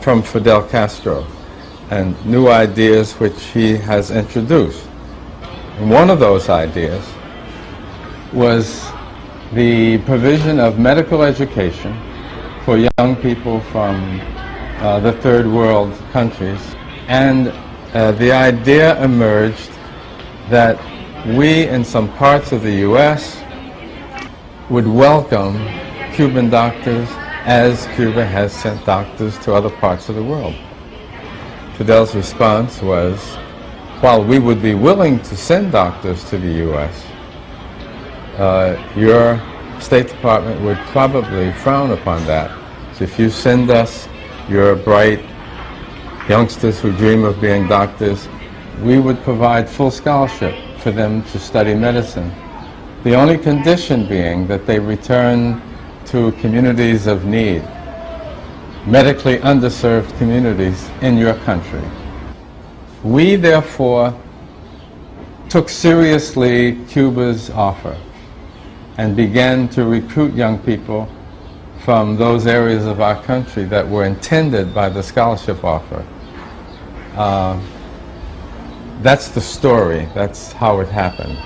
from Fidel Castro and new ideas which he has introduced. And one of those ideas was the provision of medical education for young people from the third world countries. And the idea emerged that we in some parts of the U.S. would welcome Cuban doctors as Cuba has sent doctors to other parts of the world. Fidel's response was, while we would be willing to send doctors to the U.S., your State Department would probably frown upon that. So if you send us your bright youngsters who dream of being doctors, we would provide full scholarship for them to study medicine. The only condition being that they return to communities of need, medically underserved communities in your country. We therefore took seriously Cuba's offer and began to recruit young people from those areas of our country that were intended by the scholarship offer. That's the story. That's how it happened.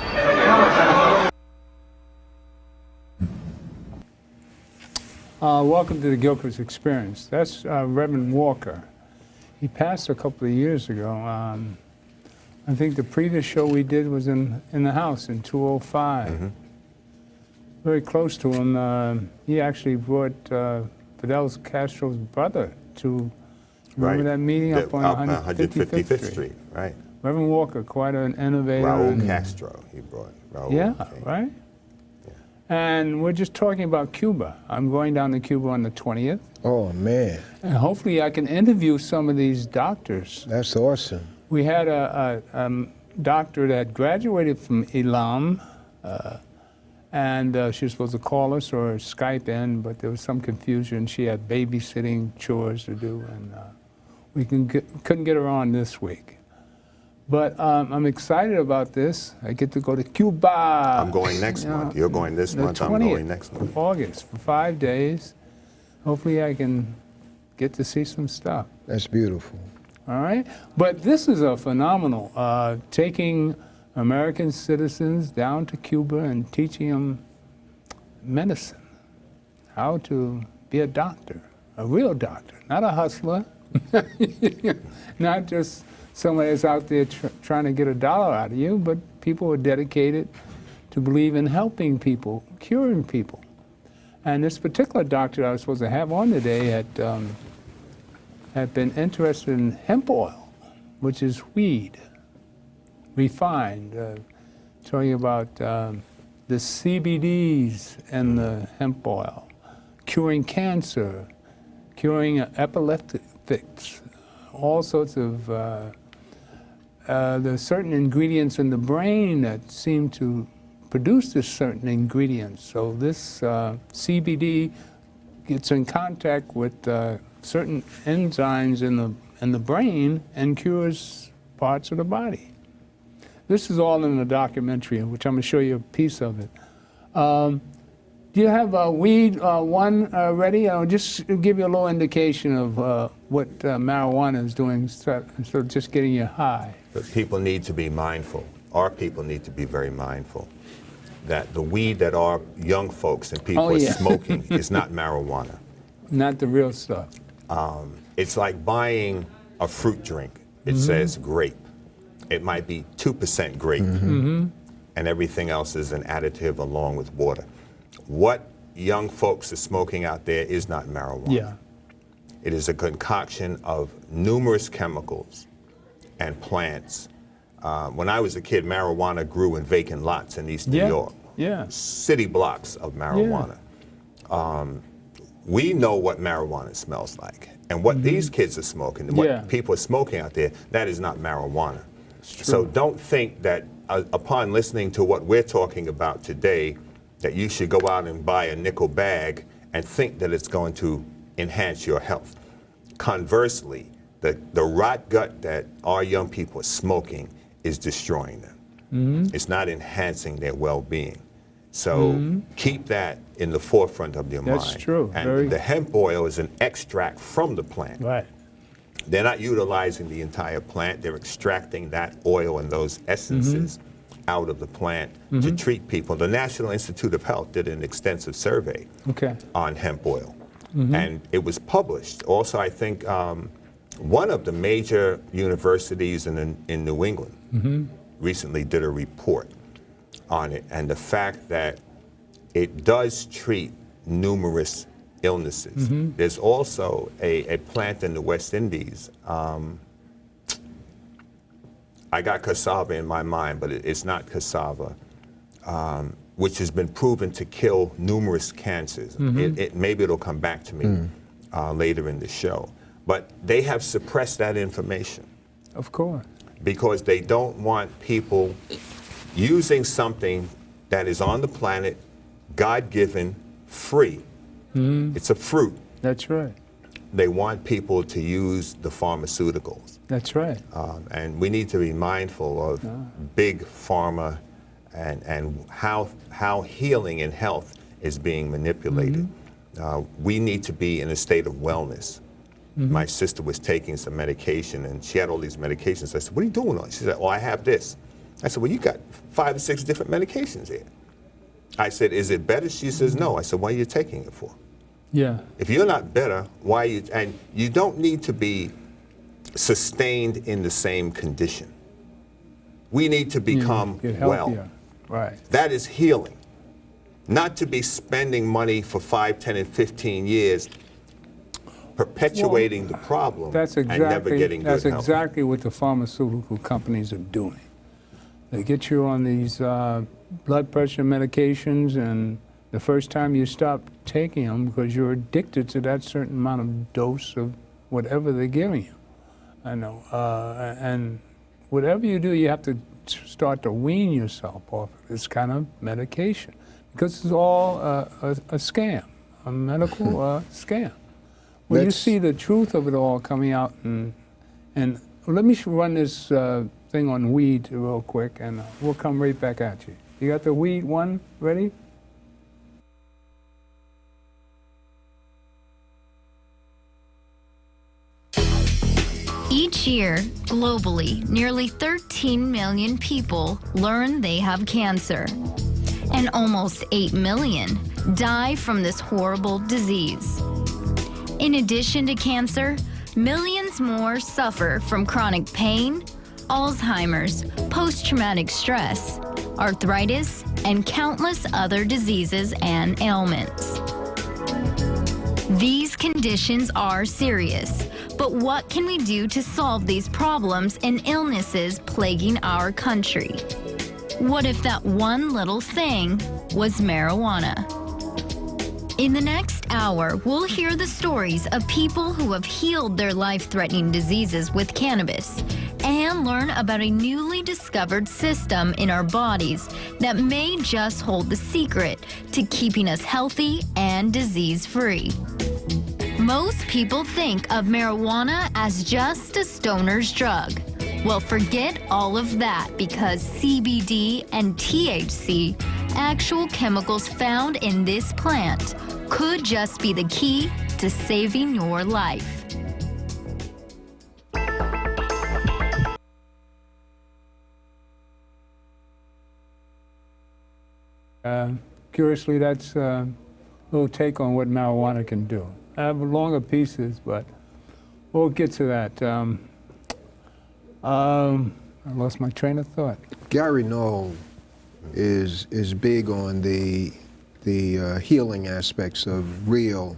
Welcome to the Gilchrist Experience. That's Reverend Walker. He passed a couple of years ago. I think the previous show we did was in the house in 205. Mm-hmm. Very close to him. He actually brought Fidel Castro's brother to, remember that meeting up on 155th Street? Right. Reverend Walker, quite an innovator. Raul Castro, he brought. Raul came. Right? Yeah. And we're just talking about Cuba. I'm going down to Cuba on the 20th. Oh, man. And hopefully I can interview some of these doctors. That's awesome. We had a doctor that graduated from Elam, and she was supposed to call us or Skype in, but there was some confusion. She had babysitting chores to do, and we couldn't get her on this week. But I'm excited about this. I get to go to Cuba. I'm going next month. You're going this month. I'm going next month. August for 5 days. Hopefully I can get to see some stuff. That's beautiful. All right. But this is a phenomenal, taking American citizens down to Cuba and teaching them medicine, how to be a doctor, a real doctor, not a hustler, not just somebody that's out there trying to get $1 out of you, but people who are dedicated to believe in helping people, curing people. And this particular doctor I was supposed to have on today had been interested in hemp oil, which is weed, refined, telling you about the CBDs in the hemp oil, curing cancer, curing epileptics, all sorts of, there's certain ingredients in the brain that seem to produce this certain ingredients. So this CBD gets in contact with certain enzymes in the brain and cures parts of the body. This is all in the documentary, which I'm going to show you a piece of it. Do you have weed one ready? I'll just give you a little indication of what marijuana is doing, so just getting you high. But people need to be mindful. Our people need to be very mindful that the weed that our young folks and people are smoking is not marijuana. Not the real stuff. It's like buying a fruit drink. It says grape. It might be 2% grape, and everything else is an additive along with water. What young folks are smoking out there is not marijuana. Yeah. It is a concoction of numerous chemicals and plants. When I was a kid, marijuana grew in vacant lots in East New York. Yeah. City blocks of marijuana. We know what marijuana smells like. And what these kids are smoking, and what people are smoking out there, that is not marijuana. So don't think that upon listening to what we're talking about today, that you should go out and buy a nickel bag and think that it's going to enhance your health. Conversely, the rot gut that our young people are smoking is destroying them. It's not enhancing their well-being. So keep that in the forefront of your mind. That's true. And the hemp oil is an extract from the plant. Right. They're not utilizing the entire plant. They're extracting that oil and those essences out of the plant to treat people. The National Institute of Health did an extensive survey on hemp oil, and it was published. Also, I think one of the major universities in New England recently did a report on it, and the fact that it does treat numerous illnesses. There's also a plant in the West Indies. I got cassava in my mind, but it's not cassava, which has been proven to kill numerous cancers. Maybe it'll come back to me later in the show. But they have suppressed that information. Of course. Because they don't want people using something that is on the planet, God-given, free. It's a fruit. That's right. They want people to use the pharmaceuticals. That's right. And we need to be mindful of big pharma and how healing and health is being manipulated. We need to be in a state of wellness. My sister was taking some medication, and she had all these medications. I said, what are you doing? She said, well, I have this. I said, well, you got 5 or 6 different medications here. I said, is it better? She says, no. I said, what are you taking it for? Yeah. If you're not better, why are you? And you don't need to be sustained in the same condition. We need to become well. Right. That is healing. Not to be spending money for 5, 10, and 15 years perpetuating the problem and never getting good health. That's exactly what the pharmaceutical companies are doing. They get you on these blood pressure medications, and the first time you stop taking them because you're addicted to that certain amount of dose of whatever they're giving you. I know. And whatever you do, you have to start to wean yourself off of this kind of medication, because it's all a scam, a medical scam. When you see the truth of it all coming out, and let me run this thing on weed real quick, and we'll come right back at you. You got the weed one ready? Each year, globally, nearly 13 million people learn they have cancer, and almost 8 million die from this horrible disease. In addition to cancer, millions more suffer from chronic pain, Alzheimer's, post-traumatic stress, arthritis, and countless other diseases and ailments. These conditions are serious, but what can we do to solve these problems and illnesses plaguing our country? What if that one little thing was marijuana? In the next hour, we'll hear the stories of people who have healed their life-threatening diseases with cannabis and learn about a newly discovered system in our bodies that may just hold the secret to keeping us healthy and disease-free. Most people think of marijuana as just a stoner's drug. Well, forget all of that, because CBD and THC, actual chemicals found in this plant, could just be the key to saving your life. Curiously, that's a little take on what marijuana can do. I have longer pieces, but we'll get to that. I lost my train of thought. Gary Knoll is big on the healing aspects of real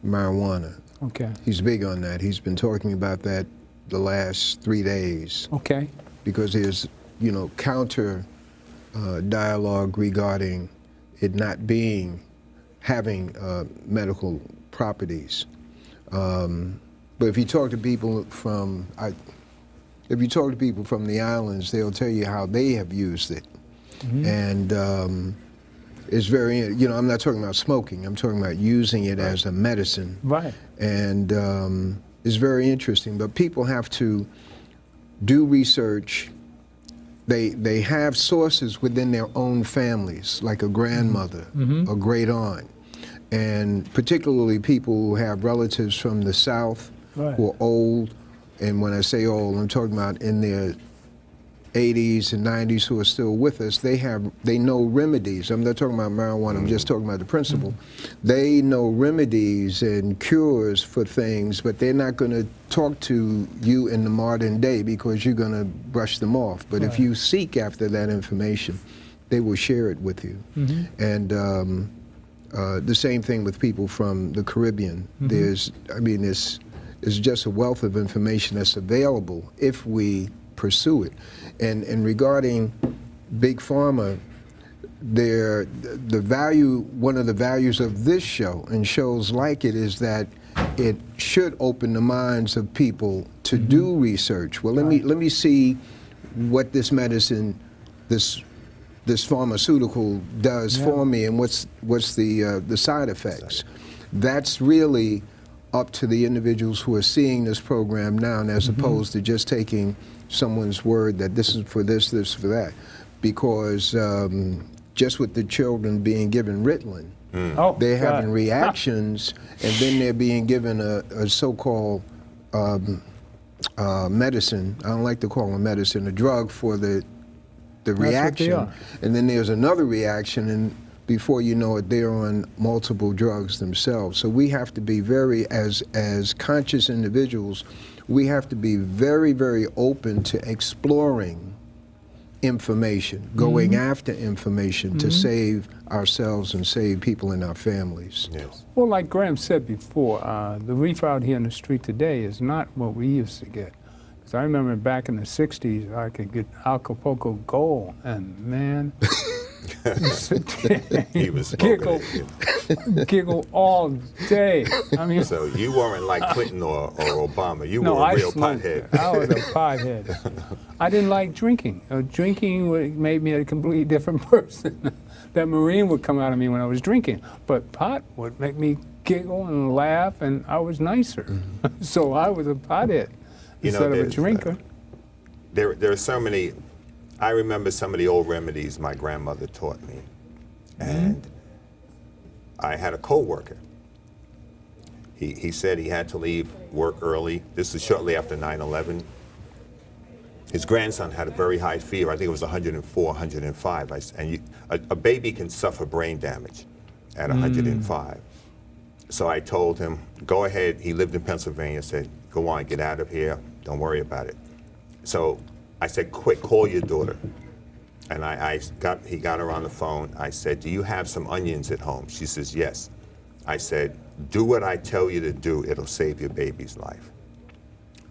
marijuana. Okay. He's big on that. He's been talking about that the last 3 days. Okay. Because there's, counter dialogue regarding it not having medical properties. But if you talk to people from the islands, they'll tell you how they have used it. And it's very, I'm not talking about smoking, I'm talking about using it as a medicine. Right. And it's very interesting, but people have to do research. They have sources within their own families, like a grandmother, a great aunt, and particularly people who have relatives from the South who are old, and when I say old, I'm talking about in their 80s and 90s who are still with us. They know remedies. I'm not talking about marijuana. I'm just talking about the principle. They know remedies and cures for things, but they're not going to talk to you in the modern day because you're going to brush them off. But if you seek after that information, they will share it with you. And the same thing with people from the Caribbean. There's just a wealth of information that's available if we pursue it. And regarding Big Pharma, one of the values of this show and shows like it is that it should open the minds of people to do research. Well, let me see what this medicine, this pharmaceutical does for me, and what's the side effects. That's really up to the individuals who are seeing this program now, and as opposed to just taking someone's word that this is for this is for that. Because just with the children being given Ritalin, they're having reactions, and then they're being given a so-called medicine. I don't like to call them medicine, a drug for the reaction. And then there's another reaction, and before you know it, they're on multiple drugs themselves. So we have to be as conscious individuals, we have to be very, very open to exploring information, going after information to save ourselves and save people in our families. Yes. Well, like Graham said before, the reefer out here in the street today is not what we used to get. Because I remember back in the 60s, I could get Acapulco Gold, and man, He was giggle all day. I mean, so you weren't like Clinton or Obama. You were a I real smoked. pothead. I was a pothead. I didn't like drinking. Drinking made me a completely different person. That Marine would come out of me when I was drinking. But pot would make me giggle and laugh, and I was nicer. So I was a pothead instead of a drinker. There are so many. I remember some of the old remedies my grandmother taught me. And I had a co-worker. He said he had to leave work early. This was shortly after 9/11. His grandson had a very high fever. I think it was 104, 105. A baby can suffer brain damage at 105. So I told him, go ahead. He lived in Pennsylvania. Said, go on, get out of here. Don't worry about it. So I said, quick, call your daughter. And he got her on the phone. I said, do you have some onions at home? She says, yes. I said, do what I tell you to do. It'll save your baby's life.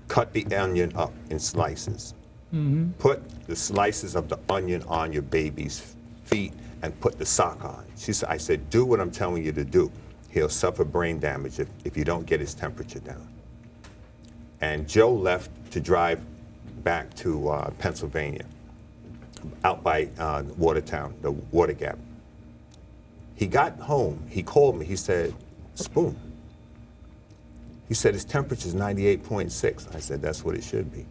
Cut the onion up in slices. Put the slices of the onion on your baby's feet and put the sock on. I said, do what I'm telling you to do. He'll suffer brain damage if you don't get his temperature down. And Joe left to drive back to Pennsylvania, out by Watertown, the Water Gap. He got home, he called me, he said, Spoon. He said, his temperature's 98.6. I said, that's what it should be.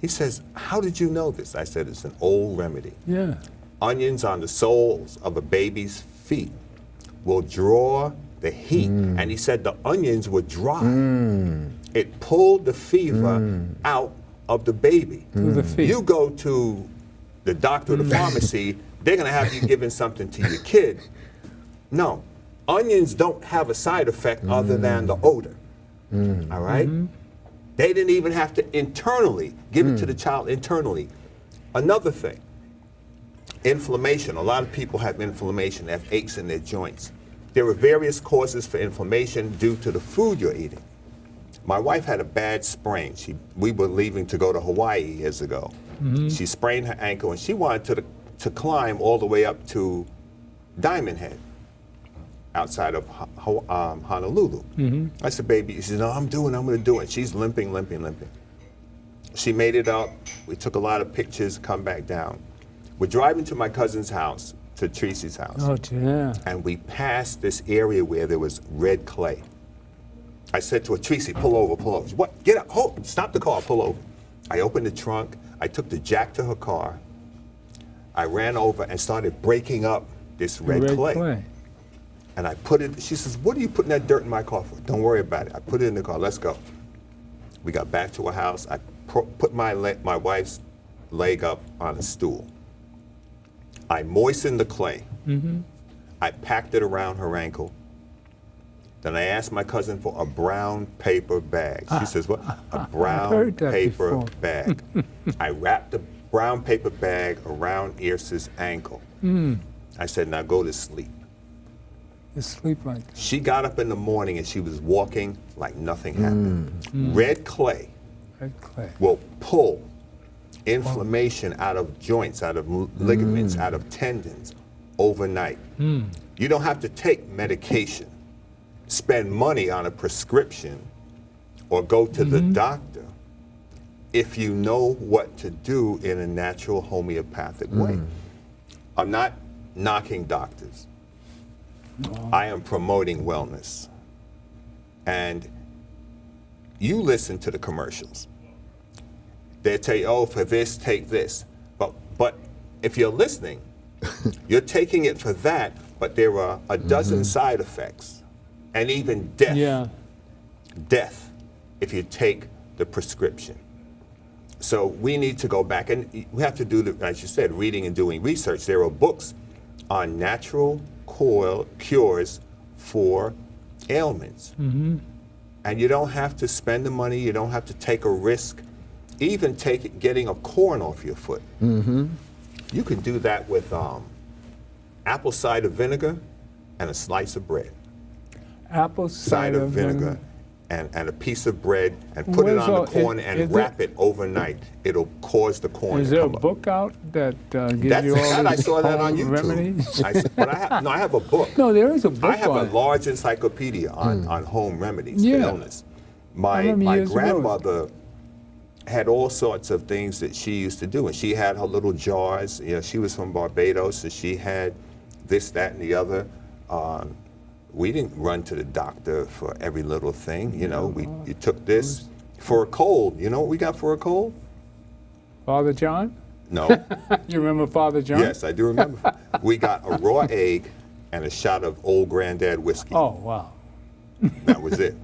He says, how did you know this? I said, it's an old remedy. Yeah. Onions on the soles of a baby's feet will draw the heat. And he said the onions were dry. It pulled the fever out of the baby. The feet. You go to the doctor or the pharmacy, they're gonna have you giving something to your kid. No, onions don't have a side effect other than the odor, all right? They didn't even have to internally give it to the child internally. Another thing, inflammation. A lot of people have inflammation, they have aches in their joints. There are various causes for inflammation due to the food you're eating. My wife had a bad sprain. We were leaving to go to Hawaii years ago. She sprained her ankle, and she wanted to climb all the way up to Diamond Head, outside of Honolulu. I said, baby, she said, no, I'm gonna do it. She's limping. She made it up. We took a lot of pictures, come back down. We're driving to my cousin's house, to Tracy's house. Oh, yeah. And we passed this area where there was red clay. I said to her, Tracy, pull over. She, what? Get up, hold, stop the car, pull over. I opened the trunk, I took the jack to her car. I ran over and started breaking up this red clay. And I put it, she says, what are you putting that dirt in my car for? Don't worry about it. I put it in the car, let's go. We got back to our house. I put my wife's leg up on a stool. I moistened the clay. I packed it around her ankle. Then I asked my cousin for a brown paper bag. She says, what? A brown paper bag. I wrapped the brown paper bag around Irsa's ankle. I said, now go to sleep. Just sleep like that. She got up in the morning and she was walking like nothing happened. Red clay will pull inflammation out of joints, out of ligaments, out of tendons overnight. You don't have to take medication, spend money on a prescription, or go to the doctor if you know what to do in a natural homeopathic way. I'm not knocking doctors. I am promoting wellness. And you listen to the commercials. They tell you, oh, for this, take this. But if you're listening, you're taking it for that, but there are a dozen side effects, and even death. Yeah. Death if you take the prescription. So we need to go back, and we have to do, as you said, reading and doing research. There are books on natural cures for ailments. And you don't have to spend the money, you don't have to take a risk, even getting a corn off your foot. You can do that with apple cider vinegar and a slice of bread. Apple cider vinegar and a piece of bread, and put it on the corn and wrap it overnight. It'll cause the corn to come up. Is there a book out that gives you all I these saw that on YouTube. remedies? I have a book. No, there is a book I have on a it. large encyclopedia on home remedies Yeah. for illness. My remember years ago. grandmother had all sorts of things that she used to do, and she had her little jars. You know, she was from Barbados, and she had this, that, and the other. We didn't run to the doctor for every little thing. You know, you took this for a cold. You know what we got for a cold? Father John? No. You remember Father John? Yes, I do remember. We got a raw egg and a shot of Old Granddad whiskey. Oh, wow. That was it.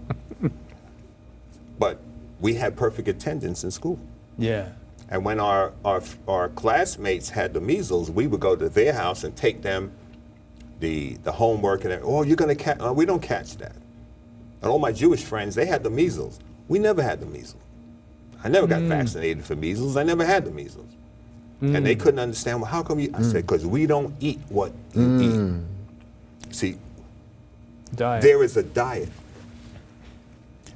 But we had perfect attendance in school. Yeah. And when our classmates had the measles, we would go to their house and take them the homework, and you're going to catch, we don't catch that. And all my Jewish friends, they had the measles. We never had the measles. I never got vaccinated for measles. I never had the measles. And they couldn't understand, well, how come you? I said, because we don't eat what you eat. See, there is a diet.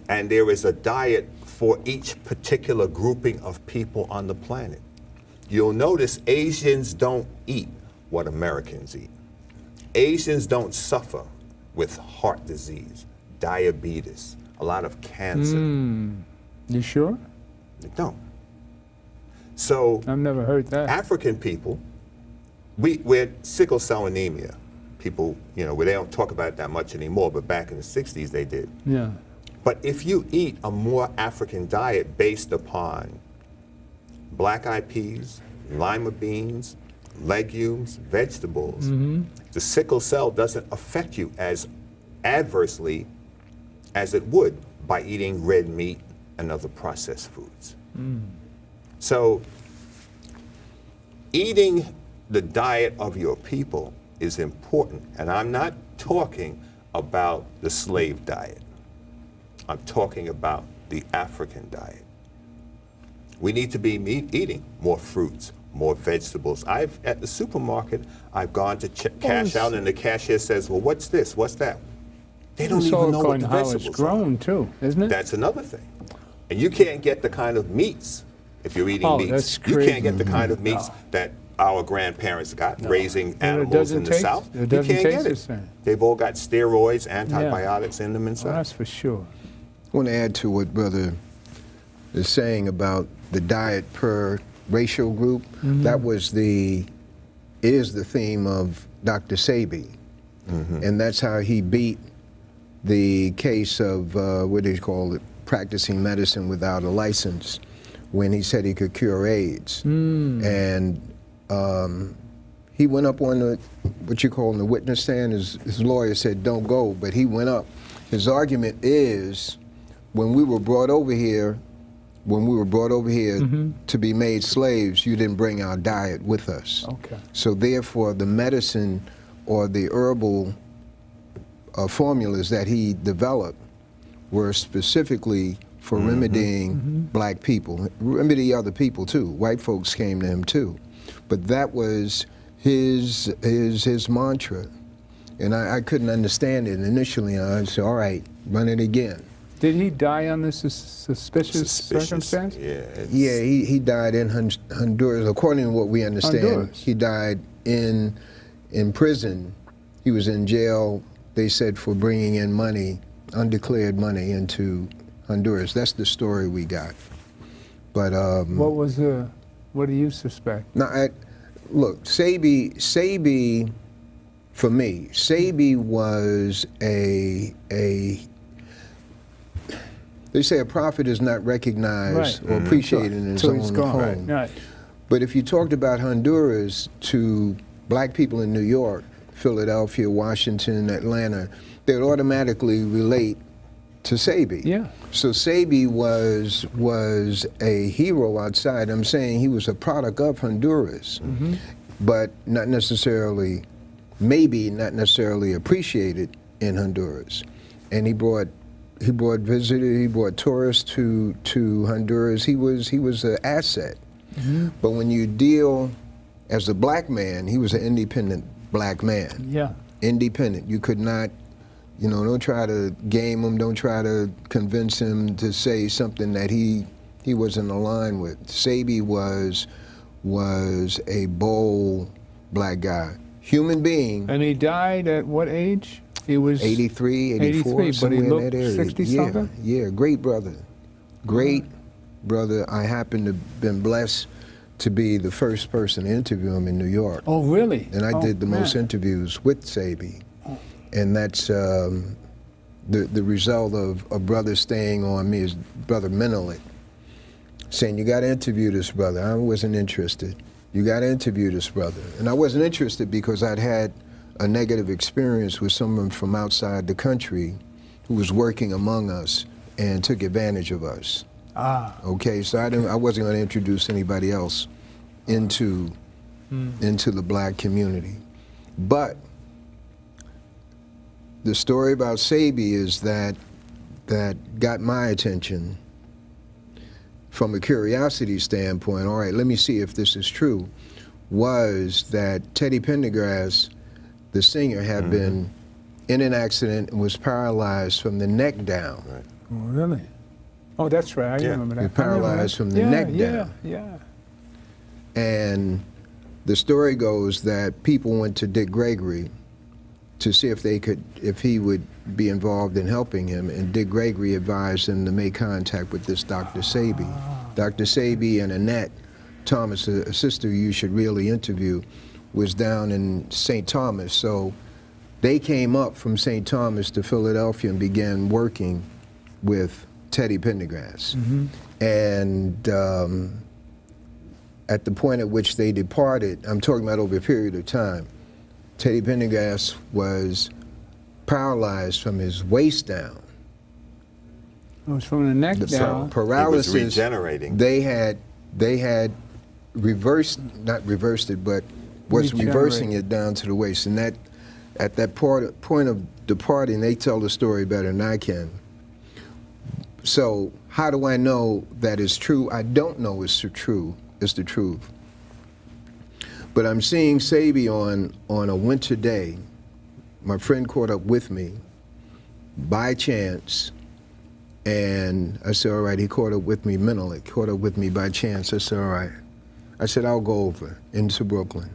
And there is a diet for each particular grouping of people on the planet. You'll notice Asians don't eat what Americans eat. Asians don't suffer with heart disease, diabetes, a lot of cancer. You sure? They don't. So I've never heard that. African people, we're sickle cell anemia. People, you know, they don't talk about it that much anymore, but back in the 60s they did. Yeah. But if you eat a more African diet based upon black-eyed peas, lima beans, legumes, vegetables, the sickle cell doesn't affect you as adversely as it would by eating red meat and other processed foods. So eating the diet of your people is important. And I'm not talking about the slave diet. I'm talking about the African diet. We need to be eating more fruits, more vegetables. At the supermarket, I've gone to cash out, and the cashier says, well, what's this? What's that? They don't even know what the how vegetables it's grown, too, isn't it? That's another thing. And you can't get the kind of meats, if you're eating meats. That's You crazy. can't get the kind of meats that our grandparents got raising animals in the South. It You doesn't can't taste get the it. same. They've all got steroids, antibiotics in them and Well, such. that's for sure. I want to add to what Brother is saying about the diet per racial group. That is the theme of Dr. Sebi. And that's how he beat the case of, what do you call it, practicing medicine without a license, when he said he could cure AIDS. And he went up on the, what you call, on the witness stand. His lawyer said, don't go, but he went up. His argument is, when we were brought over here, when we were brought over here to be made slaves, you didn't bring our diet with us. Okay. So therefore, the medicine or the herbal formulas that he developed were specifically for remedying black people, remedy other people too. White folks came to him too, but that was his mantra, and I couldn't understand it initially. I said, "All right, run it again." Did he die under suspicious circumstance? Yeah, he died in Honduras. According to what we understand, Honduras. he died in prison. He was in jail, they said, for bringing in money, undeclared money, into Honduras. That's the story we got. But what do you suspect? now, look, Sabi, for me, Sabi was a. They say a prophet is not recognized or appreciated in his own home. Right. But if you talked about Honduras to black people in New York, Philadelphia, Washington, Atlanta, they would automatically relate to Sabi. Yeah. So Sabi was a hero outside. I'm saying he was a product of Honduras, but not necessarily, maybe not necessarily appreciated in Honduras. And he brought visitors, he brought tourists to Honduras. He was an asset. But when you deal as a black man, he was an independent black man. Yeah. Independent. You could not, don't try to game him, don't try to convince him to say something that he wasn't aligned with. Sabi was a bold black guy. Human being. And he died at what age? He was 83, 84, 83, but he somewhere in looked that area. 60-something? Yeah, great brother. Great brother. I happen to have been blessed to be the first person to interview him in New York. Oh, really? And I did the most interviews with Sabi. And that's the result of a brother staying on me, his brother Menelik, saying, you got to interview this brother. I wasn't interested. You got to interview this brother. And I wasn't interested because I'd had a negative experience with someone from outside the country who was working among us and took advantage of us. Okay, so I wasn't going to introduce anybody else into the black community. But the story about Sabi is that got my attention from a curiosity standpoint. All right, let me see if this is true. Was that Teddy Pendergrass, the singer, had been in an accident and was paralyzed from the neck down. Oh, really? Oh, that's right. I remember that. He was paralyzed from the neck down. Yeah. And the story goes that people went to Dick Gregory to see if he would be involved in helping him, and Dick Gregory advised him to make contact with this Dr. Sabi. Dr. Sabi and Annette Thomas, a sister you should really interview, was down in St. Thomas. So they came up from St. Thomas to Philadelphia and began working with Teddy Pendergrass. And at the point at which they departed, I'm talking about over a period of time, Teddy Pendergrass was paralyzed from his waist down. It was from the neck down. Paralysis. He was regenerating. They had not reversed it, but was reversing it down to the waist. And that, at that point of departing, they tell the story better than I can. So how do I know that is true? I don't know it's true. It's the truth. But I'm seeing Sabi on a winter day. My friend caught up with me by chance, and I said, all right, he caught up with me mentally, caught up with me by chance. I said, all right. I said, I'll go over into Brooklyn.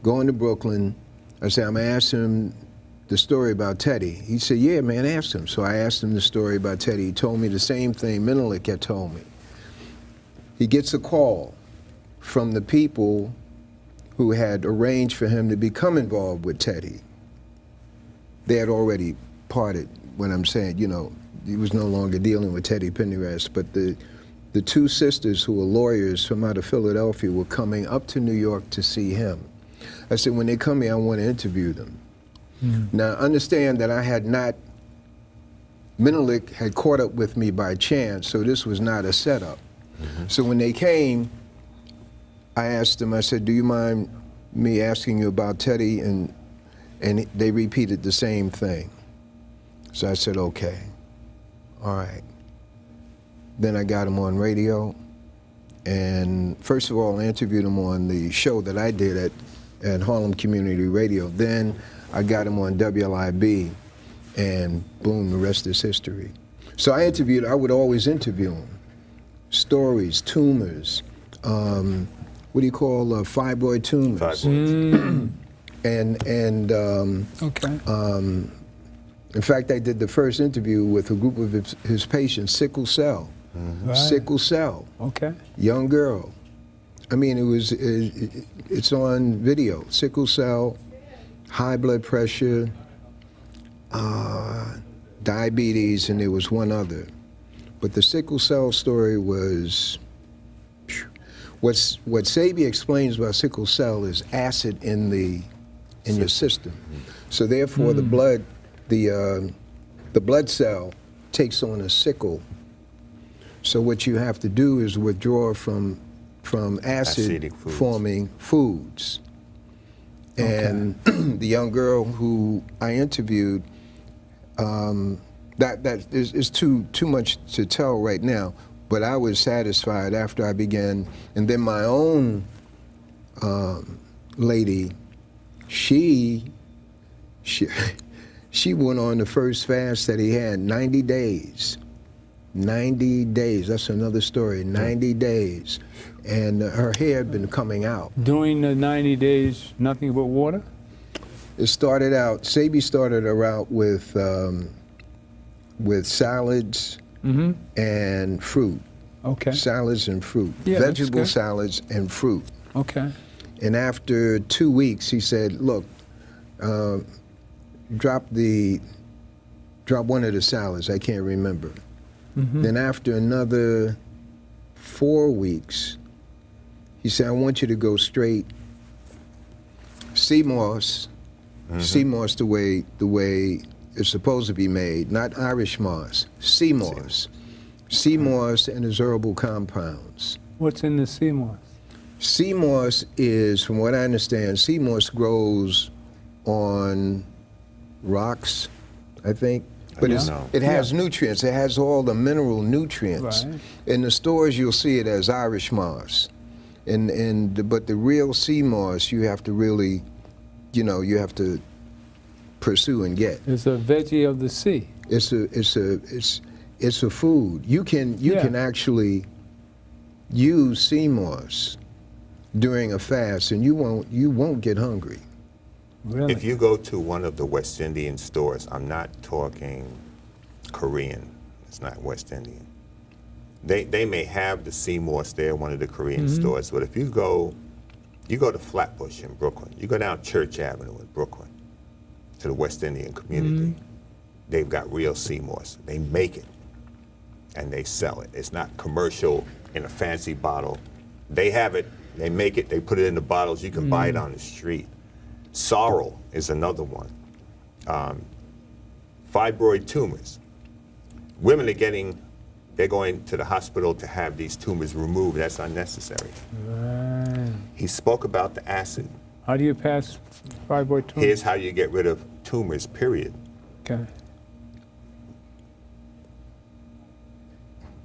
Going to Brooklyn, I said, I'm gonna ask him the story about Teddy. He said, yeah, man, ask him. So I asked him the story about Teddy. He told me the same thing Menelik had told me. He gets a call from the people who had arranged for him to become involved with Teddy. They had already parted when I'm saying, he was no longer dealing with Teddy Pendergrass, but the two sisters who were lawyers from out of Philadelphia were coming up to New York to see him. I said, when they come here, I want to interview them. Now, understand that I had not Menelik had caught up with me by chance, so this was not a setup. So when they came, I asked them, I said, do you mind me asking you about Teddy? And they repeated the same thing. So I said, okay, all right. Then I got him on radio, and first of all, I interviewed him on the show that I did at Harlem Community Radio. Then I got him on WLIB, and boom, the rest is history. So I would always interview him. Stories, tumors, what do you call fibroid tumors? Fibroids. Okay. In fact, I did the first interview with a group of his patients, sickle cell. Right. Sickle cell. Okay. Young girl. I mean, it's on video. Sickle cell, high blood pressure, diabetes, and there was one other. But the sickle cell story was, what Sabi explains about sickle cell is acid in your system. So therefore the blood cell takes on a sickle. So what you have to do is withdraw from acid forming foods. And the young girl who I interviewed, that is too much to tell right now, but I was satisfied after I began. And then my own lady, she went on the first fast that he had, 90 days. 90 days, that's another story, 90 days. And her hair had been coming out. During the 90 days, nothing but water? It started out, Sabi started her out with salads and fruit. Okay. Salads and fruit. Yeah, Vegetable salads and fruit. Okay. And after 2 weeks, he said, look, drop one of the salads, I can't remember. Then after another 4 weeks, he said, I want you to go straight sea moss, sea moss the way it's supposed to be made, not Irish moss, sea moss. Sea moss and its herbal compounds. What's in the sea moss? Sea moss is, from what I understand, sea moss grows on rocks, I think. But it has nutrients. It has all the mineral nutrients. Right. In the stores, you'll see it as Irish moss. But the real sea moss, you have to really, you have to pursue and get. It's a veggie of the sea. It's a food. You can actually use sea moss during a fast, and you won't get hungry. Really? If you go to one of the West Indian stores, I'm not talking Korean, it's not West Indian. They may have the sea moss there, one of the Korean stores, but if you go to Flatbush in Brooklyn, you go down Church Avenue in Brooklyn to the West Indian community, they've got real sea moss. They make it and they sell it. It's not commercial in a fancy bottle. They have it, they make it, they put it in the bottles, you can buy it on the street. Sorrel is another one. Fibroid tumors. Women they're going to the hospital to have these tumors removed. That's unnecessary. Right. He spoke about the acid. How do you pass fibroid tumors? Here's how you get rid of tumors, period. Okay.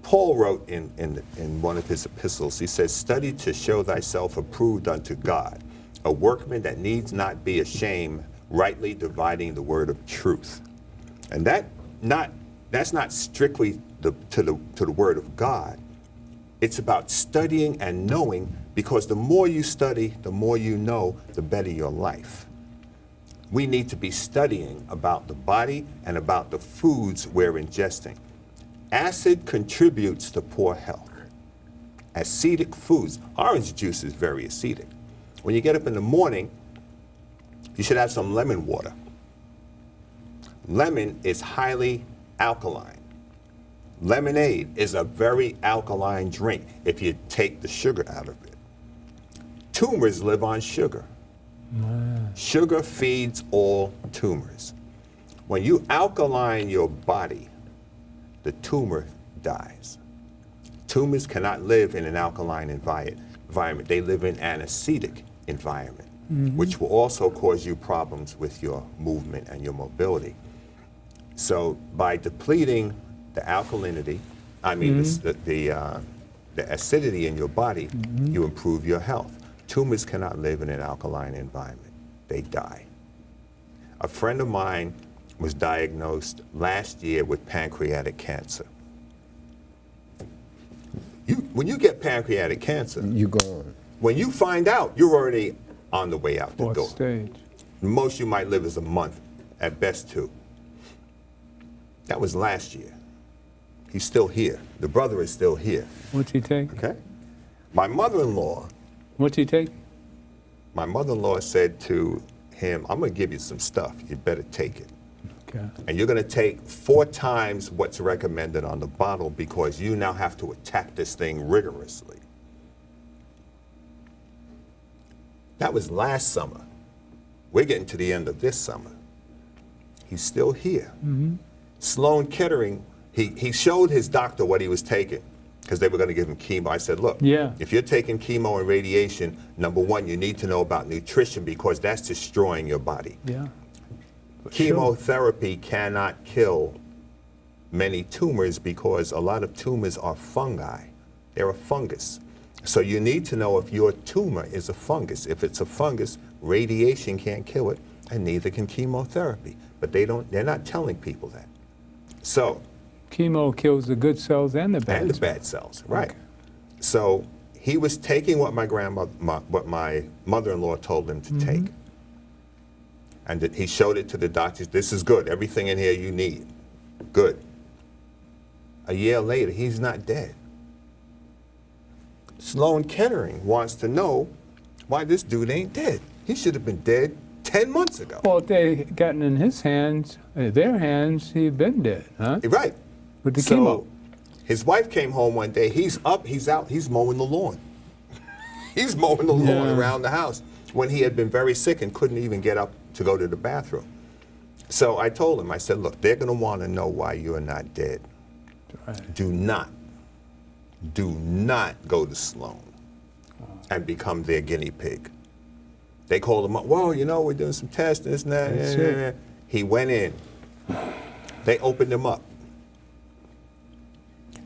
Paul wrote in one of his epistles, he says, study to show thyself approved unto God, a workman that needs not be ashamed, rightly dividing the word of truth. And that's not strictly to the word of God. It's about studying and knowing, because the more you study, the more you know, the better your life. We need to be studying about the body and about the foods we're ingesting. Acid contributes to poor health. Acidic foods. Orange juice is very acidic. When you get up in the morning, you should have some lemon water. Lemon is highly alkaline. Lemonade is a very alkaline drink if you take the sugar out of it. Tumors live on sugar. Sugar feeds all tumors. When you alkaline your body, the tumor dies. Tumors cannot live in an alkaline environment. They live in an acidic environment, which will also cause you problems with your movement and your mobility. So by depleting the alkalinity, the acidity in your body, you improve your health. Tumors cannot live in an alkaline environment. They die. A friend of mine was diagnosed last year with pancreatic cancer. When you get pancreatic cancer, You go on. when you find out, you're already on the way out the Fourth door. stage. The most you might live is a month, at best 2. That was last year. He's still here. The brother is still here. What's he take? Okay? My mother-in-law said to him, I'm going to give you some stuff. You better take it. Okay. And you're going to take 4 times what's recommended on the bottle because you now have to attack this thing rigorously. That was last summer. We're getting to the end of this summer. He's still here. Sloan Kettering, he showed his doctor what he was taking because they were going to give him chemo. I said, look, if you're taking chemo and radiation, number 1, you need to know about nutrition because that's destroying your body. Yeah. Chemotherapy cannot kill many tumors because a lot of tumors are fungi. They're a fungus. So you need to know if your tumor is a fungus. If it's a fungus, radiation can't kill it, and neither can chemotherapy. But they're not telling people that. So Chemo kills the good cells and the bad cells. and the bad cells, right? Okay. So he was taking what what my mother-in-law told him to take, and he showed it to the doctors. This is good. Everything in here you need. Good. A year later, he's not dead. Sloan Kettering wants to know why this dude ain't dead. He should have been dead 10 months ago. Well, if they gotten in his hands, their hands, he'd been dead, huh? Right. With the So chemo. his wife came home one day. He's up, he's out, he's mowing the lawn. He's mowing the lawn around the house when he had been very sick and couldn't even get up to go to the bathroom. So I told him, I said, look, they're going to want to know why you're not dead. Right. Do not go to Sloan and become their guinea pig. They called him up, well, you know, we're doing some tests, this and that. That's it. He went in. They opened him up.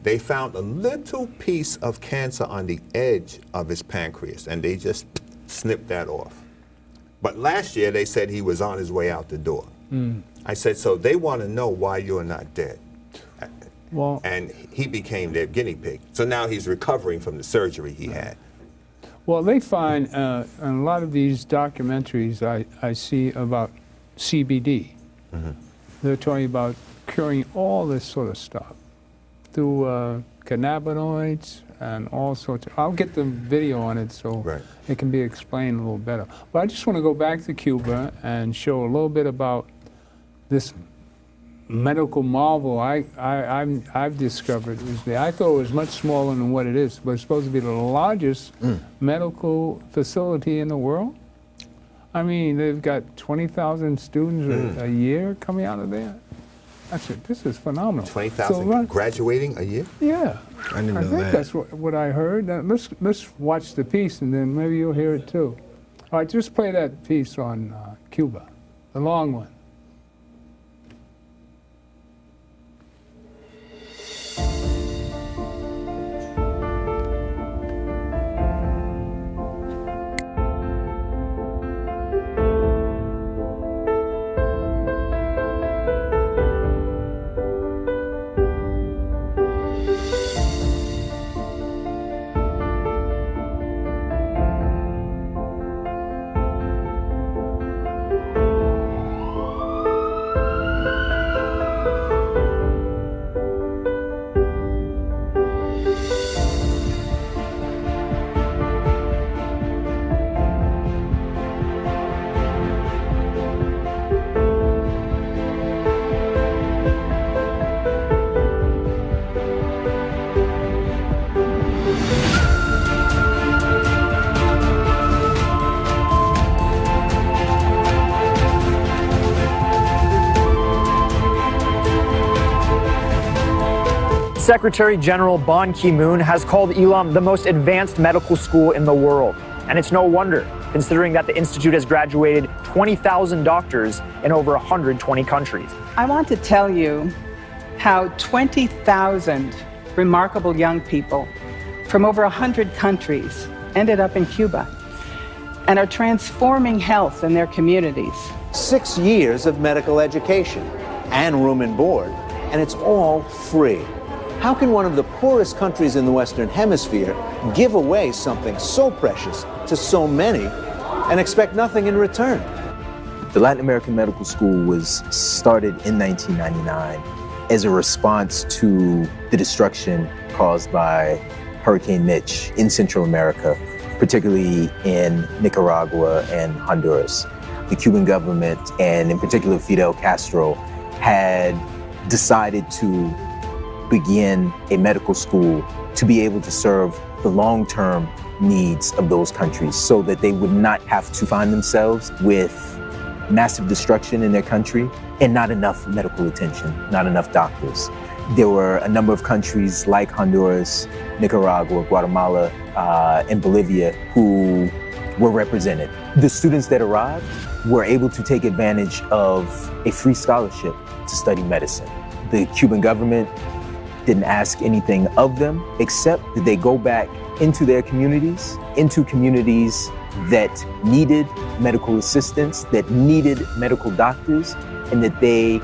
They found a little piece of cancer on the edge of his pancreas, and they just snipped that off. But last year, they said he was on his way out the door. I said, so they want to know why you're not dead. Well, And he became their guinea pig. So now he's recovering from the surgery he had. well, they find in a lot of these documentaries I see about CBD, they're talking about curing all this sort of stuff through cannabinoids and all sorts of, I'll get the video on it so it can be explained a little better. But I just want to go back to Cuba and show a little bit about this medical marvel I've discovered. I thought it was much smaller than what it is, but it's supposed to be the largest medical facility in the world. I mean, they've got 20,000 students a year coming out of there. This is phenomenal. 20,000 graduating a year? Yeah. I didn't know think that. that's what I heard. Let's watch the piece and then maybe you'll hear it too. All right, just play that piece on Cuba, the long one. Secretary General Ban Ki-moon has called Elam the most advanced medical school in the world. And it's no wonder, considering that the institute has graduated 20,000 doctors in over 120 countries. I want to tell you how 20,000 remarkable young people from over 100 countries ended up in Cuba and are transforming health in their communities. 6 years of medical education and room and board, and it's all free. How can one of the poorest countries in the Western Hemisphere give away something so precious to so many and expect nothing in return? The Latin American Medical School was started in 1999 as a response to the destruction caused by Hurricane Mitch in Central America, particularly in Nicaragua and Honduras. The Cuban government, and in particular Fidel Castro, had decided to begin a medical school to be able to serve the long-term needs of those countries so that they would not have to find themselves with massive destruction in their country and not enough medical attention, not enough doctors. There were a number of countries like Honduras, Nicaragua, Guatemala, and Bolivia who were represented. The students that arrived were able to take advantage of a free scholarship to study medicine. The Cuban government didn't ask anything of them except that they go back into their communities, into communities that needed medical assistance, that needed medical doctors, and that they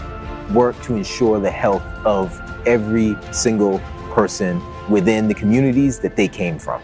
work to ensure the health of every single person within the communities that they came from.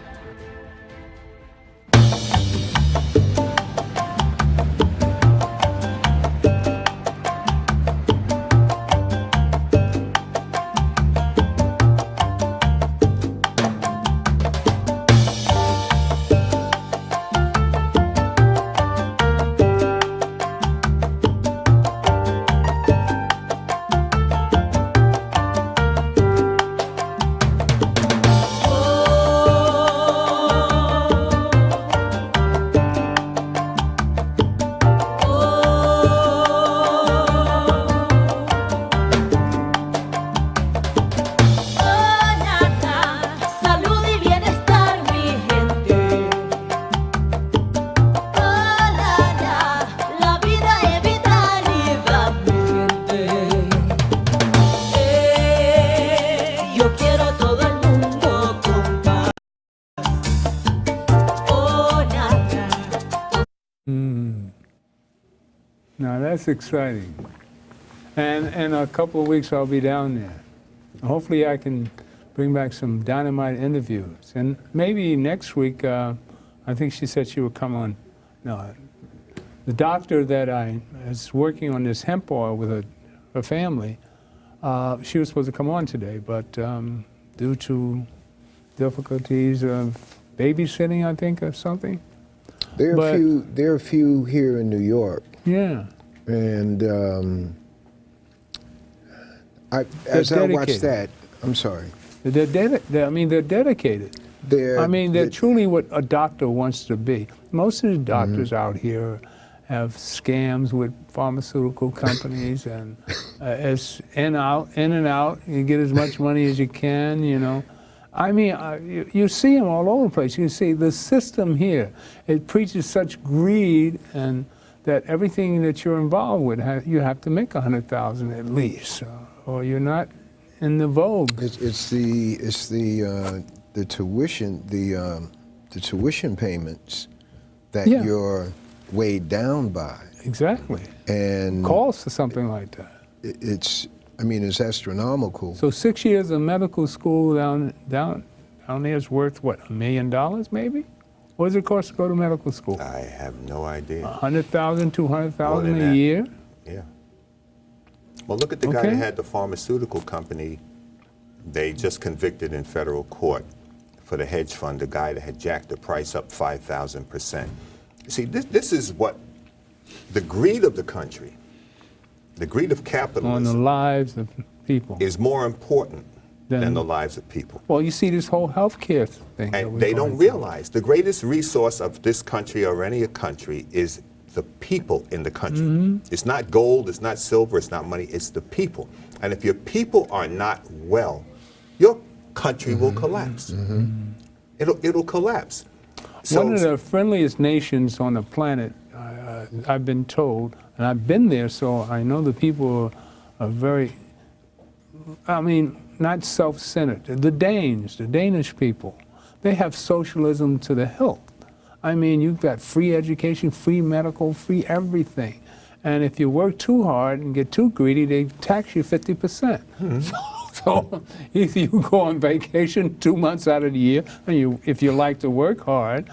Now that's exciting. And in a couple of weeks I'll be down there. Hopefully I can bring back some dynamite interviews. And maybe next week, I think she said she would come on. No, the doctor that I is working on this hemp oil with her family, she was supposed to come on today, but due to difficulties of babysitting, I think, or something. There are a few here in New York. Yeah. And as I watched that, I'm sorry. They're dedicated. They're truly what a doctor wants to be. Most of the doctors out here have scams with pharmaceutical companies, and it's in and out. You get as much money as you can, you know. I mean, you see them all over the place. You see the system here. It preaches such greed, and that everything that you're involved with, you have to make $100,000 at least, or you're not in the vogue. It's the tuition payments that you're weighed down by. Exactly. And costs or something like that. It's astronomical. So 6 years of medical school down there is worth what, $1 million maybe? What does it cost to go to medical school? I have no idea. $100,000, $200,000 a year? Yeah. Well, look at the guy that had the pharmaceutical company. They just convicted in federal court for the hedge fund, the guy that had jacked the price up 5,000%. See, this is what the greed of the country, the greed of capitalism, on the lives of people, is more important than the lives of people. Well, you see this whole healthcare thing. And they don't realize the greatest resource of this country or any country is the people in the country. It's not gold, it's not silver, it's not money, it's the people. And if your people are not well, your country will collapse. It'll collapse. So, one of the friendliest nations on the planet, I've been told, and I've been there, so I know the people are very, I mean, not self-centered. The Danes, the Danish people, they have socialism to the hilt. I mean, you've got free education, free medical, free everything. And if you work too hard and get too greedy, they tax you 50%. So if you go on vacation 2 months out of the year, and if you like to work hard,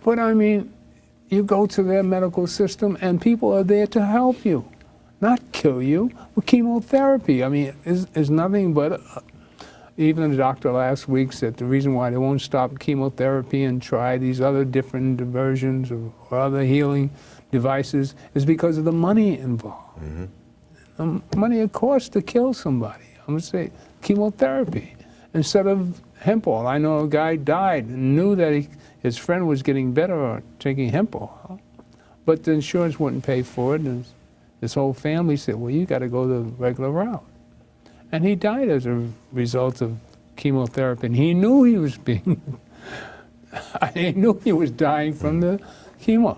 but I mean, you go to their medical system and people are there to help you, not kill you with chemotherapy. I mean, it's nothing but, even the doctor last week said the reason why they won't stop chemotherapy and try these other different diversions or other healing devices is because of the money involved. The money it costs to kill somebody. I'm gonna say chemotherapy instead of hemp oil. I know a guy died and knew that his friend was getting better taking hemp oil, but the insurance wouldn't pay for it. And his whole family said, well, you got to go the regular route. And he died as a result of chemotherapy. And he knew he was being, he knew he was dying from the chemo.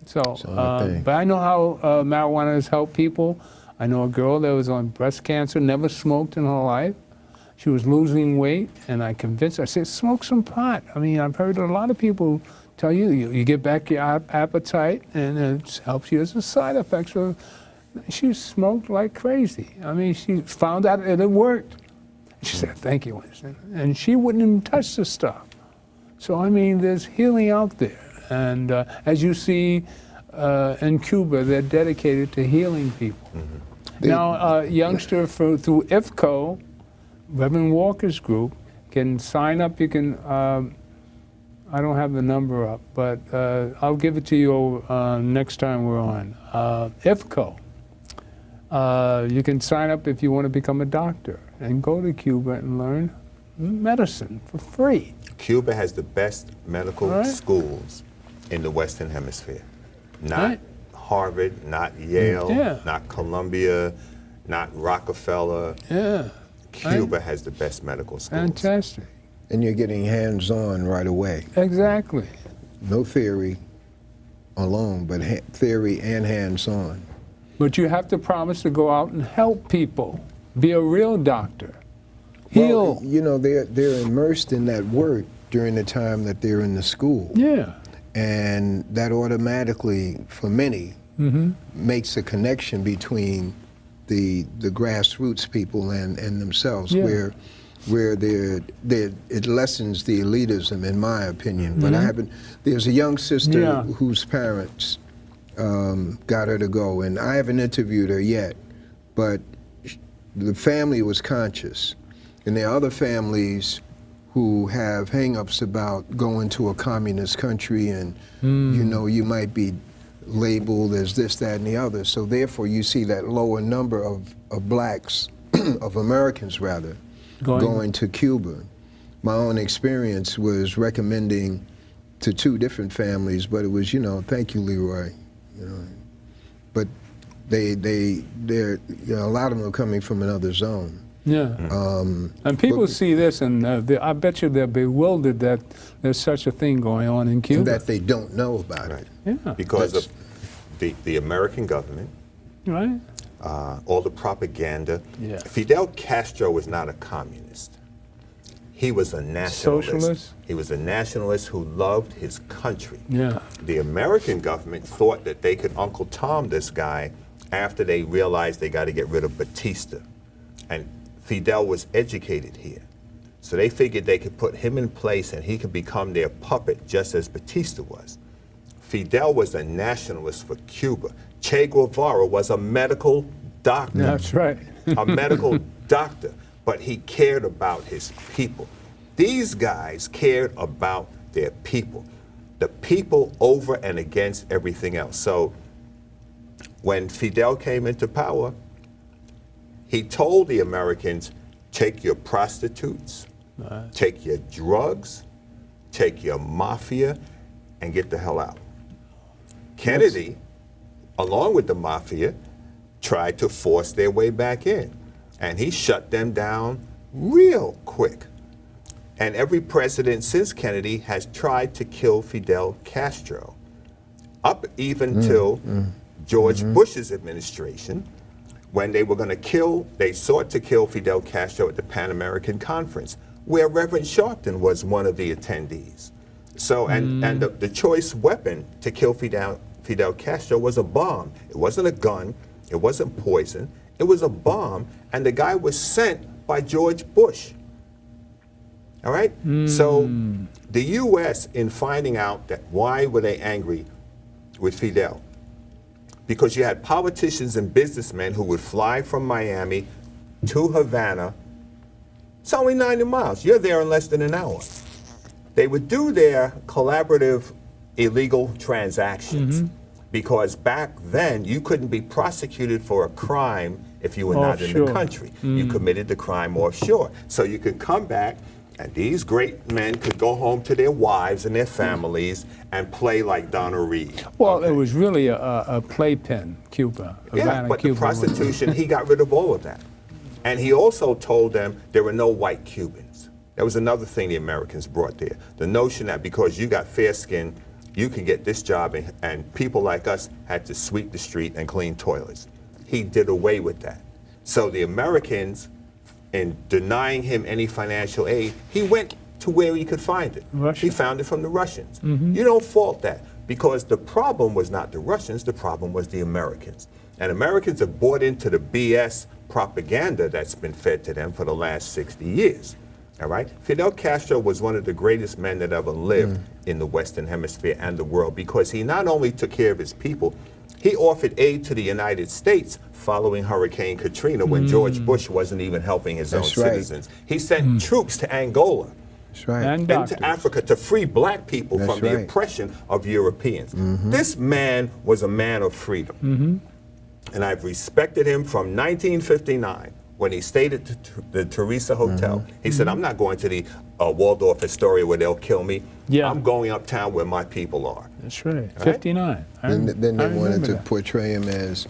So, but I know how marijuana has helped people. I know a girl that was on breast cancer, never smoked in her life. She was losing weight, and I convinced her, I said, smoke some pot. I mean, I've heard a lot of people tell you get back your appetite, and it helps you as a side effect. So she smoked like crazy. I mean, she found out it worked. She said, thank you, Winston. And she wouldn't even touch the stuff. So, I mean, there's healing out there. And as you see in Cuba, they're dedicated to healing people. Now, a youngster through IFCO, Reverend Walker's group, can sign up. You can, I don't have the number up, but I'll give it to you next time we're on. IFCO. You can sign up if you want to become a doctor and go to Cuba and learn medicine for free. Cuba has the best medical schools in the Western Hemisphere. Not Harvard, not Yale, not Columbia, not Rockefeller. Cuba has the best medical schools. Fantastic. And you're getting hands-on right away. Exactly. No theory alone, but theory and hands-on. But you have to promise to go out and help people. Be a real doctor. Heal. Well, you know, they're immersed in that work during the time that they're in the school. Yeah. And that automatically, for many, makes a connection between the grassroots people and themselves, where it lessens the elitism, in my opinion. But there's a young sister whose parents got her to go, and I haven't interviewed her yet, but the family was conscious. And there are other families who have hang-ups about going to a communist country, and you know, you might be labeled as this, that, and the other. So therefore you see that lower number of blacks, of Americans rather, going to Cuba. My own experience was recommending to 2 different families, but it was, you know, thank you, Leroy. You know, but they're you know, a lot of them are coming from another zone. Yeah. And people see this, and I bet you they're bewildered that there's such a thing going on in Cuba. And that they don't know about it. Yeah. Because of the American government, all the propaganda. Yeah. Fidel Castro was not a communist. He was a nationalist. Socialist? He was a nationalist who loved his country. Yeah. The American government thought that they could Uncle Tom this guy after they realized they got to get rid of Batista. And Fidel was educated here. So they figured they could put him in place and he could become their puppet just as Batista was. Fidel was a nationalist for Cuba. Che Guevara was a medical doctor. That's right. A medical doctor, but he cared about his people. These guys cared about their people. The people over and against everything else. So when Fidel came into power, he told the Americans, take your prostitutes, take your drugs, take your mafia, and get the hell out. Kennedy, along with the mafia, tried to force their way back in. And he shut them down real quick. And every president since Kennedy has tried to kill Fidel Castro, up even till George Bush's administration, when they were going to they sought to kill Fidel Castro at the Pan American Conference, where Reverend Sharpton was one of the attendees. So, and the choice weapon to kill Fidel Castro was a bomb. It wasn't a gun, it wasn't poison, it was a bomb, and the guy was sent by George Bush. All right? So the U.S., in finding out that why were they angry with Fidel? Because you had politicians and businessmen who would fly from Miami to Havana. It's only 90 miles. You're there in less than an hour. They would do their collaborative illegal transactions because back then you couldn't be prosecuted for a crime if you were not in the country. You committed the crime offshore. So you could come back, and these great men could go home to their wives and their families and play like Donna Reed. Well, it was really a playpen, Cuba. Yeah, but the prostitution, he got rid of all of that. And he also told them there were no white Cubans. That was another thing the Americans brought there. The notion that because you got fair skin, you can get this job, and people like us had to sweep the street and clean toilets. He did away with that. So the Americans, in denying him any financial aid, he went to where he could find it. Russia. He found it from the Russians. You don't fault that, because the problem was not the Russians, the problem was the Americans. And Americans have bought into the BS propaganda that's been fed to them for the last 60 years. All right? Fidel Castro was one of the greatest men that ever lived in the Western Hemisphere and the world, because he not only took care of his people, he offered aid to the United States following Hurricane Katrina when George Bush wasn't even helping his own citizens. He sent troops to Angola and to Africa to free black people from the oppression of Europeans. This man was a man of freedom. And I've respected him from 1959 when he stayed at the Teresa Hotel. He said, I'm not going to the Waldorf Astoria where they'll kill me. I'm going uptown where my people are. That's right, 59. Then they wanted to portray him as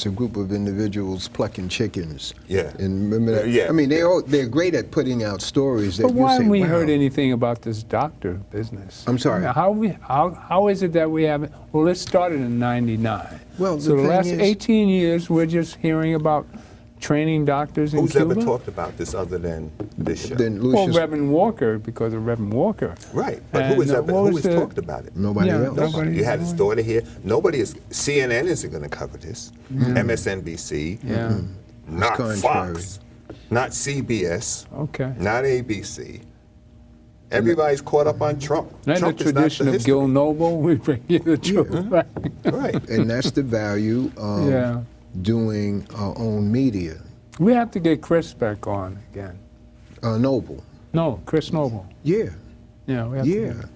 a group of individuals plucking chickens. And remember that? I mean, they're great at putting out stories. But why haven't we heard anything about this doctor business? I'm sorry. I mean, how is it that we haven't? Well, it started in '99. Well, so the last 18 years, we're just hearing about training doctors in Cuba. Who's ever talked about this other than this show? Well, Reverend Walker, because of Reverend Walker. Right, but who has talked about it? Nobody else. Nobody. You had his daughter here. CNN isn't going to cover this. MSNBC, not Fox, not CBS, not ABC. Everybody's caught up on Trump. And Trump the tradition of Gil Noble, we bring you the truth back. Right. And that's the value of doing our own media. We have to get Chris back on again. Noble. No, Chris Noble. Yeah. Yeah, we have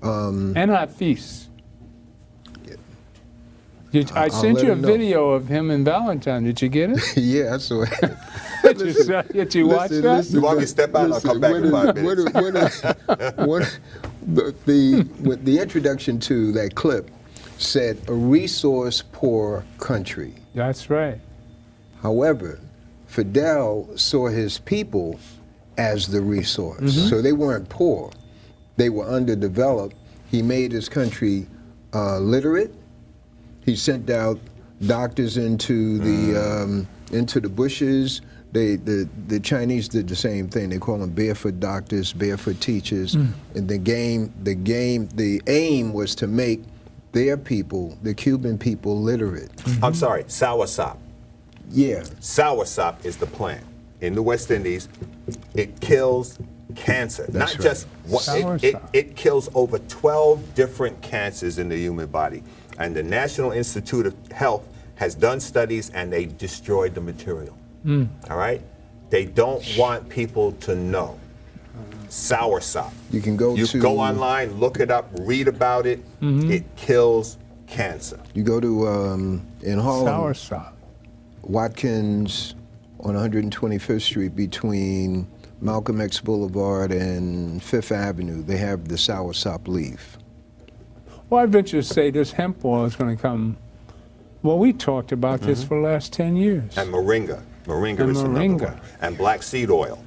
to. And our feast. I sent you a video of him and Valentine. Did you get it? Yeah, I saw it. Did you watch that? You want me to step out? I'll come back in 5 minutes. The introduction to that clip said a resource-poor country. That's right. However, Fidel saw his people as the resource. So they weren't poor. They were underdeveloped. He made his country literate. He sent out doctors into the bushes. The Chinese did the same thing. They call them barefoot doctors, barefoot teachers. And the aim was to make their people, the Cuban people, literate. I'm sorry, soursop. Yeah. Soursop is the plant in the West Indies. It kills cancer. That's Not just one. It kills over 12 different cancers in the human body. And the National Institute of Health has done studies, and they destroyed the material. All right? They don't want people to know. Soursop. You can go go online, look it up, read about it. It kills cancer. You go to in Harlem. Soursop. Watkins on 125th Street between Malcolm X Boulevard and Fifth Avenue. They have the soursop leaf. Well, I venture to say this hemp oil is going to come. Well, we talked about this for the last 10 years. And moringa. Moringa is another one. And black seed oil.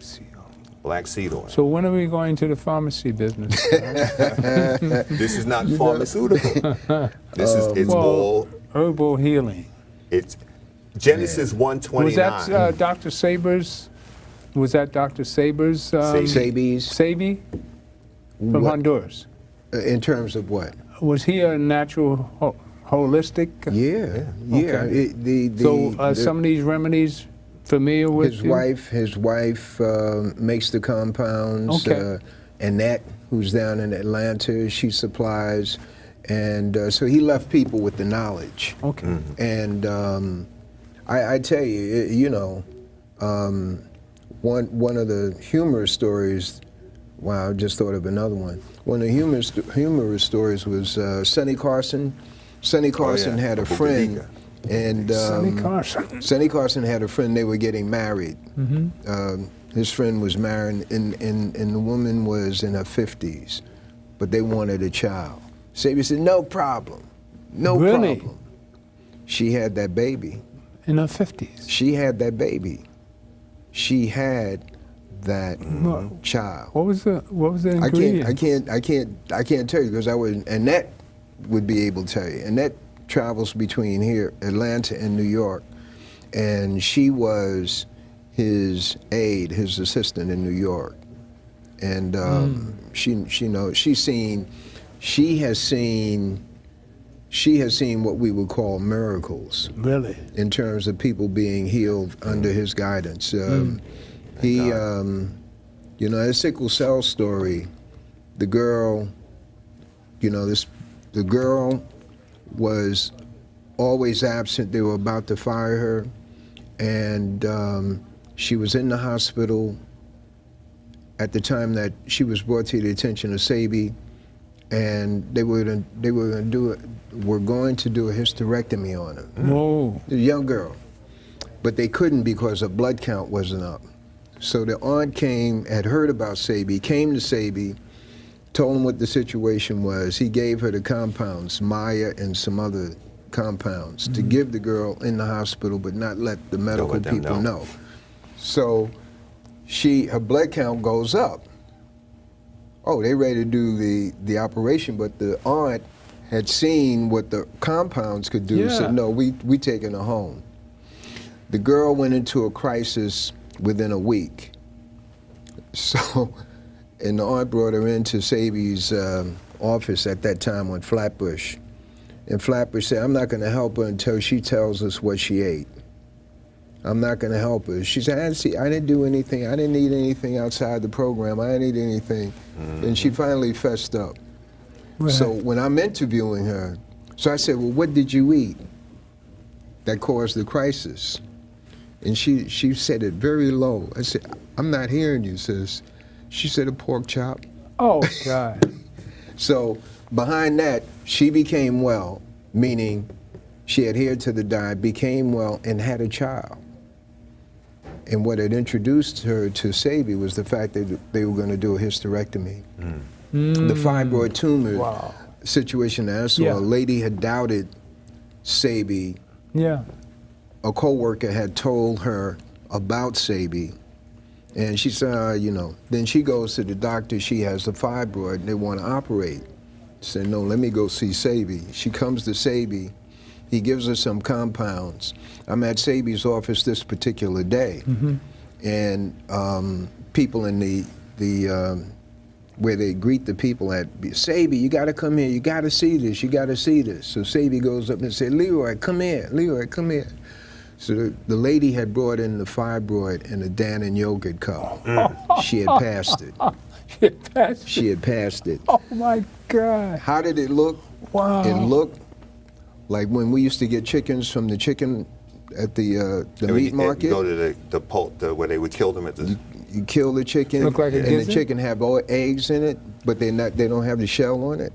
seed oil. Black seed oil. So when are we going to the pharmacy business? This is not pharmaceutical. It's well, all herbal healing. it's Genesis 1:29. Was that Dr. Sabers? Was that Dr. Sabers? Sabies. Sabi from What? Honduras. In terms of what? Was he a natural holistic? Yeah. Okay. So some of these remedies familiar with his you? wife makes the compounds. Okay. Annette, who's down in Atlanta, she supplies, and so he left people with the knowledge. Okay. And I tell you, you know, one of the humorous stories. Wow, I just thought of another one. One of the humorous stories was Sonny Carson. Sonny Carson had a friend, and Sonny Carson had a friend. They were getting married. His friend was married, and the woman was in her 50s, but they wanted a child. Sabi said, "No problem, no problem." She had that baby. In her 50s. She had that baby. She had that child. What was the ingredient? I can't tell you because I would. Annette would be able to tell you. Annette travels between here, Atlanta, and New York, and she was his aide, his assistant in New York, and she knows. She has seen what we would call miracles. Really? In terms of people being healed under his guidance. He, you know, a sickle cell story, the girl, you know, the girl was always absent. They were about to fire her, and she was in the hospital at the time that she was brought to the attention of Sabi, and they were going to do a hysterectomy on her. Whoa. The young girl, but they couldn't because her blood count wasn't up. So the aunt had heard about Sabi, came to Sabi, told him what the situation was. He gave her the compounds, Maya and some other compounds, to give the girl in the hospital, but not let the medical people know. So her blood count goes up. Oh, they ready to do the operation, but the aunt had seen what the compounds could do, said, no, we taking her home. The girl went into a crisis within a week. So, and the aunt brought her into Sabi's office at that time on Flatbush. And Flatbush said, I'm not going to help her until she tells us what she ate. I'm not going to help her. She said, I didn't do anything. I didn't need anything outside the program. I didn't need anything. And she finally fessed up. Right. So when I'm interviewing her, so I said, well, what did you eat that caused the crisis? And she said it very low. I said, I'm not hearing you, sis. She said a pork chop. Oh, God. So behind that, she became well, meaning she adhered to the diet, became well, and had a child. And what had introduced her to Sabi was the fact that they were going to do a hysterectomy. The fibroid tumor situation that I saw, a lady had doubted Sabi. Yeah. A coworker had told her about Sabi, and she said, you know, then she goes to the doctor, she has a fibroid, and they want to operate. She said, no, let me go see Sabi. She comes to Sabi, he gives her some compounds. I'm at Sabi's office this particular day, and people in the where they greet the people at, Sabi, you got to come here, you got to see this, you got to see this. So Sabi goes up and said, Leroy, come here, Leroy, come here. So the lady had brought in the fibroid in a Dannon yogurt cup. She had passed it. She had passed it. Oh my God. How did it look? Wow. It looked like when we used to get chickens from the chicken at the meat market. You go to the pulp, where they would kill them at the. You kill the chicken, Look like a and gizzard? the chicken have all eggs in it, but they don't have the shell on it.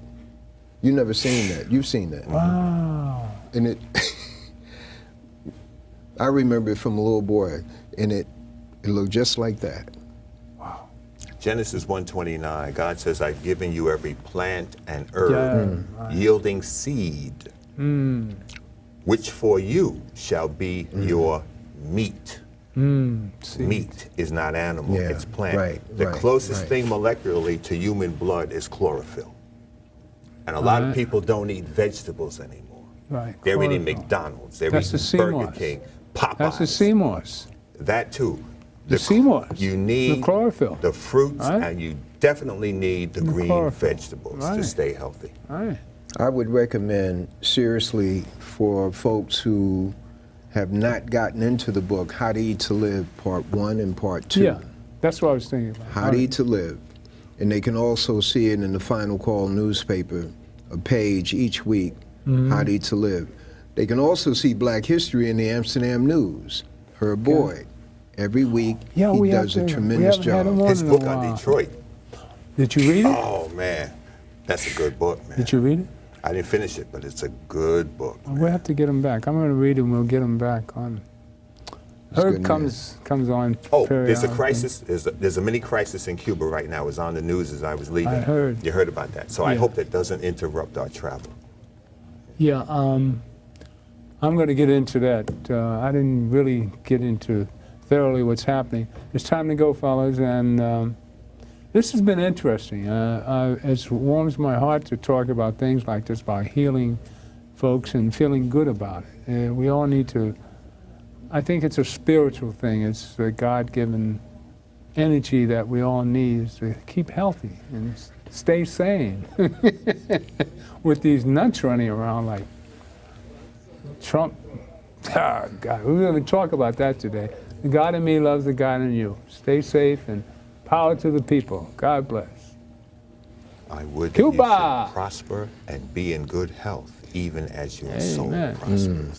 You never seen that. You've seen that. Wow. And it. I remember it from a little boy, and it looked just like that. Wow. Genesis 1:29, God says, I've given you every plant and herb yielding seed, which for you shall be your meat. Meat is not animal, Yeah, it's plant. right, The right, closest right. thing molecularly to human blood is chlorophyll. And a lot of people don't eat vegetables anymore. Right. They're eating chlorophyll. McDonald's, they're That's the eating sea Burger moss. King, Popeyes. That's the sea moss. That too. The sea moss. You need the chlorophyll. the fruits, Right. and you definitely need the green chlorophyll. vegetables to Right. stay healthy. Right. I would recommend seriously for folks who have not gotten into the book, How to Eat to Live, Part 1 and Part 2. Yeah, that's what I was thinking about. How to Eat to Live. And they can also see it in the Final Call newspaper, a page each week, How to Eat to Live. They can also see Black History in the Amsterdam News. Herb Boyd. Every week, Yeah, he we does have a to- tremendous we haven't had job. him on His in a book on while. Detroit. Did you read it? Oh man, that's a good book, man. Did you read it? I didn't finish it, but it's a good book. Well, we'll have to get him back. I'm going to read it and we'll get him back on. Herb good comes on Oh, there's a periodically. crisis. There's a mini crisis in Cuba right now. It's on the news as I was leaving. I heard. You heard about that. So I Yeah. hope that doesn't interrupt our travel. Yeah, I'm going to get into that. I didn't really get into thoroughly what's happening. It's time to go, fellas, and this has been interesting. It warms my heart to talk about things like this, about healing folks and feeling good about it. We all need to, I think it's a spiritual thing. It's a God-given energy that we all need to keep healthy and stay sane. With these nuts running around like Trump. Oh, God, we're going to talk about that today. The God in me loves the God in you. Stay safe and power to the people. God bless. I would that you Cuba! should prosper and be in good health, even as your soul Amen. prospers.